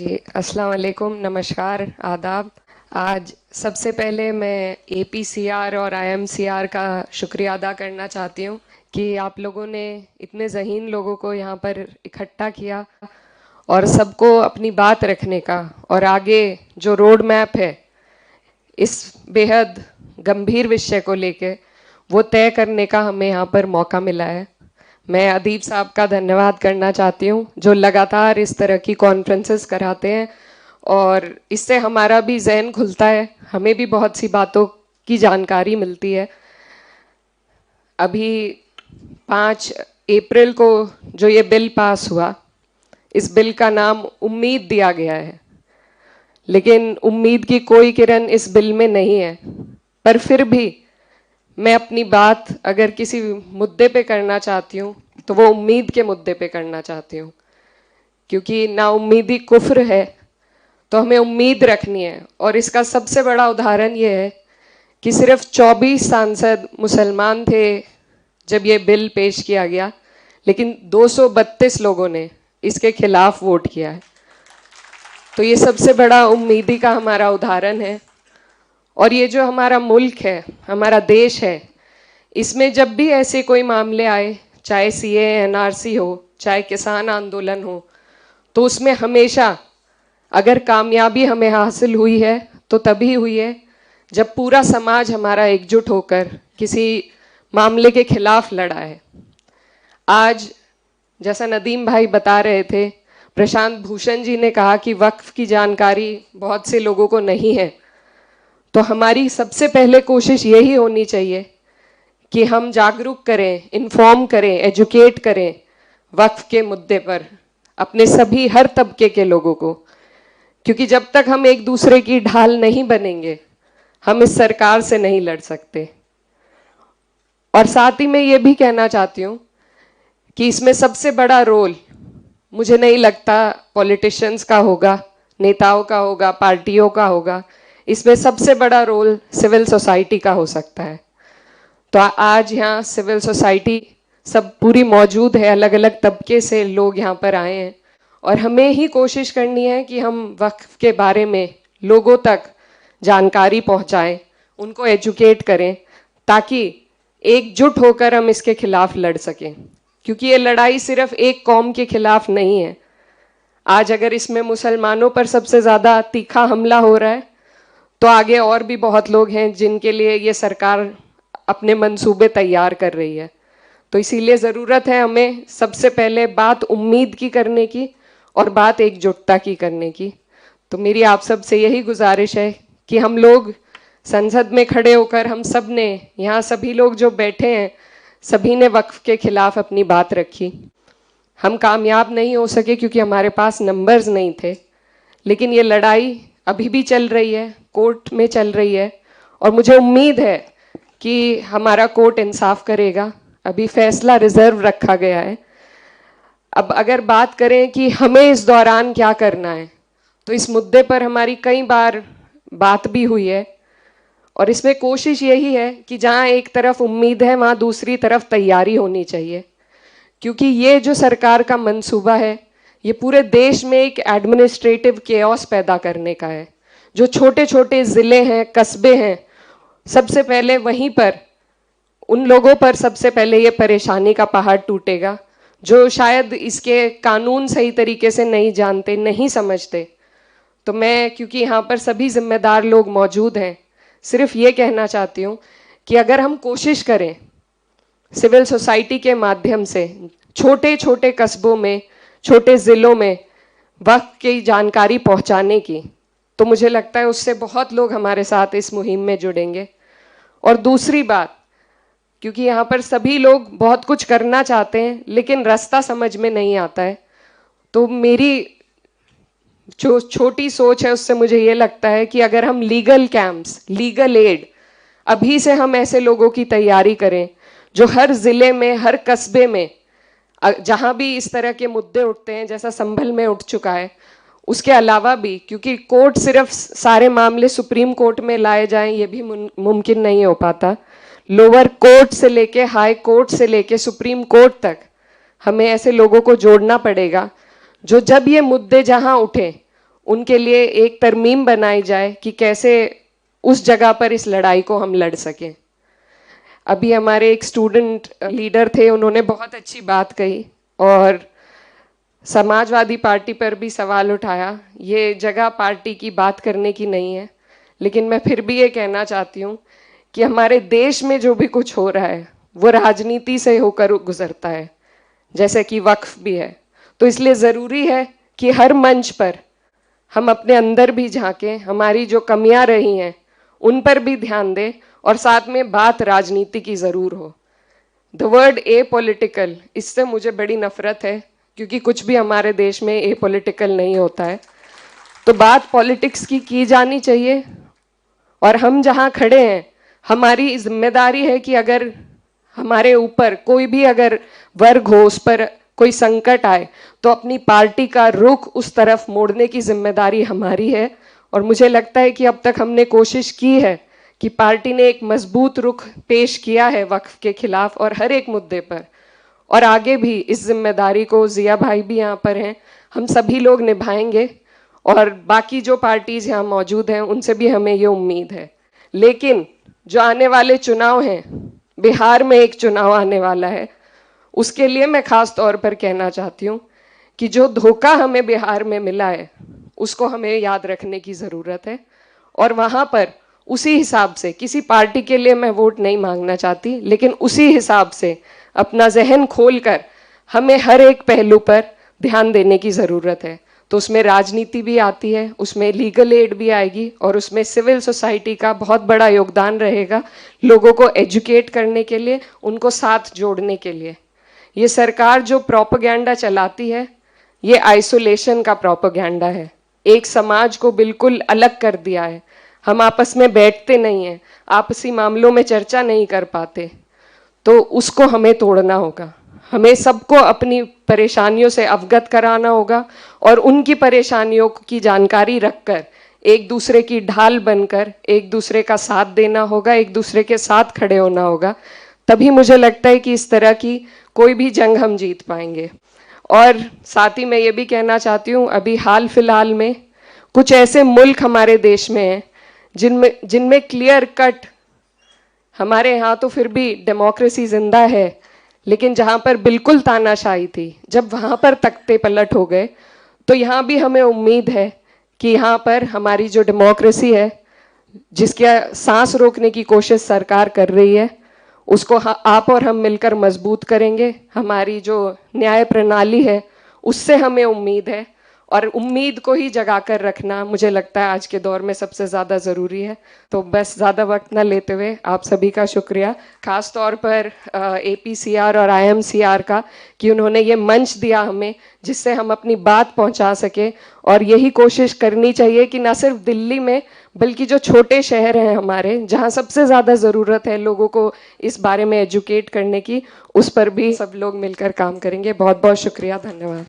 जी, अस्सलाम वालेकुम, नमस्कार, आदाब। आज सबसे पहले मैं एपीसीआर और आईएमसीआर का शुक्रिया अदा करना चाहती हूँ कि आप लोगों ने इतने ज़हीन लोगों को यहाँ पर इकट्ठा किया और सबको अपनी बात रखने का और आगे जो रोड मैप है इस बेहद गंभीर विषय को लेके वो तय करने का हमें यहाँ पर मौका मिला है। मैं अदीब साहब का धन्यवाद करना चाहती हूँ जो लगातार इस तरह की कॉन्फ्रेंसेस कराते हैं और इससे हमारा भी जहन खुलता है, हमें भी बहुत सी बातों की जानकारी मिलती है। अभी 5 अप्रैल को जो ये बिल पास हुआ, इस बिल का नाम उम्मीद दिया गया है, लेकिन उम्मीद की कोई किरण इस बिल में नहीं है। पर फिर भी मैं अपनी बात अगर किसी मुद्दे पे करना चाहती हूँ तो वो उम्मीद के मुद्दे पे करना चाहती हूँ, क्योंकि नाउम्मीदी कुफ्र है, तो हमें उम्मीद रखनी है। और इसका सबसे बड़ा उदाहरण ये है कि सिर्फ 24 सांसद मुसलमान थे जब ये बिल पेश किया गया, लेकिन 232 लोगों ने इसके खिलाफ वोट किया है। तो ये सबसे बड़ा उम्मीदी का हमारा उदाहरण है। और ये जो हमारा मुल्क है, हमारा देश है, इसमें जब भी ऐसे कोई मामले आए, चाहे सीए एनआरसी हो, चाहे किसान आंदोलन हो, तो उसमें हमेशा अगर कामयाबी हमें हासिल हुई है तो तभी हुई है जब पूरा समाज हमारा एकजुट होकर किसी मामले के खिलाफ लड़ा है। आज जैसा नदीम भाई बता रहे थे, प्रशांत भूषण जी ने कहा कि वक्फ की जानकारी बहुत से लोगों को नहीं है, तो हमारी सबसे पहले कोशिश यही होनी चाहिए कि हम जागरूक करें, इन्फॉर्म करें, एजुकेट करें वक्फ के मुद्दे पर अपने सभी हर तबके के लोगों को, क्योंकि जब तक हम एक दूसरे की ढाल नहीं बनेंगे हम इस सरकार से नहीं लड़ सकते। और साथ ही मैं ये भी कहना चाहती हूँ कि इसमें सबसे बड़ा रोल मुझे नहीं लगता पॉलिटिशियंस का होगा, नेताओं का होगा, पार्टियों का होगा। इसमें सबसे बड़ा रोल सिविल सोसाइटी का हो सकता है। तो आज यहाँ सिविल सोसाइटी सब पूरी मौजूद है, अलग अलग तबके से लोग यहाँ पर आए हैं और हमें ही कोशिश करनी है कि हम वक्फ के बारे में लोगों तक जानकारी पहुँचाएं, उनको एजुकेट करें, ताकि एकजुट होकर हम इसके खिलाफ लड़ सकें। क्योंकि ये लड़ाई सिर्फ एक कौम के खिलाफ नहीं है। आज अगर इसमें मुसलमानों पर सबसे ज़्यादा तीखा हमला हो रहा है, तो आगे और भी बहुत लोग हैं जिनके लिए ये सरकार अपने मंसूबे तैयार कर रही है। तो इसीलिए ज़रूरत है हमें सबसे पहले बात उम्मीद की करने की और बात एकजुटता की करने की। तो मेरी आप सब से यही गुजारिश है कि हम लोग संसद में खड़े होकर हम सब ने, यहाँ सभी लोग जो बैठे हैं, सभी ने वक्फ के खिलाफ अपनी बात रखी। हम कामयाब नहीं हो सके क्योंकि हमारे पास नंबर्स नहीं थे, लेकिन ये लड़ाई अभी भी चल रही है, कोर्ट में चल रही है और मुझे उम्मीद है कि हमारा कोर्ट इंसाफ करेगा। अभी फैसला रिजर्व रखा गया है। अब अगर बात करें कि हमें इस दौरान क्या करना है, तो इस मुद्दे पर हमारी कई बार बात भी हुई है और इसमें कोशिश यही है कि जहाँ एक तरफ उम्मीद है वहाँ दूसरी तरफ तैयारी होनी चाहिए। क्योंकि ये जो सरकार का मंसूबा है, ये पूरे देश में एक एडमिनिस्ट्रेटिव केओस पैदा करने का है। जो छोटे छोटे ज़िले हैं, कस्बे हैं, सबसे पहले वहीं पर उन लोगों पर सबसे पहले ये परेशानी का पहाड़ टूटेगा जो शायद इसके कानून सही तरीके से नहीं जानते, नहीं समझते। तो मैं, क्योंकि यहाँ पर सभी जिम्मेदार लोग मौजूद हैं, सिर्फ ये कहना चाहती हूँ कि अगर हम कोशिश करें सिविल सोसाइटी के माध्यम से छोटे छोटे कस्बों में, छोटे ज़िलों में वक्फ की जानकारी पहुँचाने की, तो मुझे लगता है उससे बहुत लोग हमारे साथ इस मुहिम में जुड़ेंगे। और दूसरी बात, क्योंकि यहाँ पर सभी लोग बहुत कुछ करना चाहते हैं लेकिन रास्ता समझ में नहीं आता है, तो मेरी जो छोटी सोच है उससे मुझे ये लगता है कि अगर हम लीगल कैंप्स, लीगल एड अभी से हम ऐसे लोगों की तैयारी करें जो हर ज़िले में, हर कस्बे में, जहाँ भी इस तरह के मुद्दे उठते हैं, जैसा संभल में उठ चुका है, उसके अलावा भी, क्योंकि कोर्ट सिर्फ सारे मामले सुप्रीम कोर्ट में लाए जाएं ये भी मुमकिन नहीं हो पाता। लोअर कोर्ट से लेके हाई कोर्ट से लेके सुप्रीम कोर्ट तक हमें ऐसे लोगों को जोड़ना पड़ेगा जो जब ये मुद्दे जहाँ उठे उनके लिए एक तरमीम बनाई जाए कि कैसे उस जगह पर इस लड़ाई को हम लड़ सकें। अभी हमारे एक स्टूडेंट लीडर थे, उन्होंने बहुत अच्छी बात कही और समाजवादी पार्टी पर भी सवाल उठाया। ये जगह पार्टी की बात करने की नहीं है, लेकिन मैं फिर भी ये कहना चाहती हूँ कि हमारे देश में जो भी कुछ हो रहा है वो राजनीति से होकर गुजरता है, जैसे कि वक्फ भी है। तो इसलिए ज़रूरी है कि हर मंच पर हम अपने अंदर भी झांकें, हमारी जो कमियां रही हैं उन पर भी ध्यान दें और साथ में बात राजनीति की ज़रूर हो। द वर्ड ए पॉलिटिकल, इससे मुझे बड़ी नफरत है क्योंकि कुछ भी हमारे देश में ए पॉलिटिकल नहीं होता है। तो बात पॉलिटिक्स की जानी चाहिए और हम जहां खड़े हैं हमारी जिम्मेदारी है कि अगर हमारे ऊपर कोई भी अगर वर्ग हो, उस पर कोई संकट आए तो अपनी पार्टी का रुख उस तरफ मोड़ने की जिम्मेदारी हमारी है। और मुझे लगता है कि अब तक हमने कोशिश की है कि पार्टी ने एक मजबूत रुख पेश किया है वक्फ के खिलाफ और हर एक मुद्दे पर, और आगे भी इस जिम्मेदारी को, जिया भाई भी यहाँ पर हैं, हम सभी लोग निभाएंगे और बाकी जो पार्टीज यहाँ मौजूद हैं उनसे भी हमें ये उम्मीद है। लेकिन जो आने वाले चुनाव हैं, बिहार में एक चुनाव आने वाला है, उसके लिए मैं खास तौर पर कहना चाहती हूँ कि जो धोखा हमें बिहार में मिला है उसको हमें याद रखने की ज़रूरत है। और वहाँ पर उसी हिसाब से, किसी पार्टी के लिए मैं वोट नहीं मांगना चाहती, लेकिन उसी हिसाब से अपना जहन खोलकर हमें हर एक पहलू पर ध्यान देने की ज़रूरत है। तो उसमें राजनीति भी आती है, उसमें लीगल एड भी आएगी और उसमें सिविल सोसाइटी का बहुत बड़ा योगदान रहेगा लोगों को एजुकेट करने के लिए, उनको साथ जोड़ने के लिए। ये सरकार जो प्रोपेगेंडा चलाती है ये आइसोलेशन का प्रोपेगेंडा है, एक समाज को बिल्कुल अलग कर दिया है। हम आपस में बैठते नहीं हैं, आपसी मामलों में चर्चा नहीं कर पाते, तो उसको हमें तोड़ना होगा। हमें सबको अपनी परेशानियों से अवगत कराना होगा और उनकी परेशानियों की जानकारी रखकर एक दूसरे की ढाल बनकर एक दूसरे का साथ देना होगा, एक दूसरे के साथ खड़े होना होगा। तभी मुझे लगता है कि इस तरह की कोई भी जंग हम जीत पाएंगे। और साथ ही मैं ये भी कहना चाहती हूँ, अभी हाल फिलहाल में कुछ ऐसे मुल्क हमारे देश में हैं जिनमें क्लियर कट, हमारे यहाँ तो फिर भी डेमोक्रेसी जिंदा है, लेकिन जहाँ पर बिल्कुल तानाशाही थी, जब वहाँ पर तख्ते पलट हो गए, तो यहाँ भी हमें उम्मीद है कि यहाँ पर हमारी जो डेमोक्रेसी है, जिसके सांस रोकने की कोशिश सरकार कर रही है, उसको आप और हम मिलकर मजबूत करेंगे। हमारी जो न्याय प्रणाली है उससे हमें उम्मीद है और उम्मीद को ही जगा कर रखना मुझे लगता है आज के दौर में सबसे ज़्यादा ज़रूरी है। तो बस ज़्यादा वक्त ना लेते हुए आप सभी का शुक्रिया, ख़ास तौर पर APCR और IMCR का, कि उन्होंने ये मंच दिया हमें जिससे हम अपनी बात पहुंचा सके। और यही कोशिश करनी चाहिए कि ना सिर्फ दिल्ली में बल्कि जो छोटे शहर हैं हमारे, जहां सबसे ज़्यादा ज़रूरत है लोगों को इस बारे में एजुकेट करने की, उस पर भी सब लोग मिलकर काम करेंगे। बहुत बहुत शुक्रिया, धन्यवाद।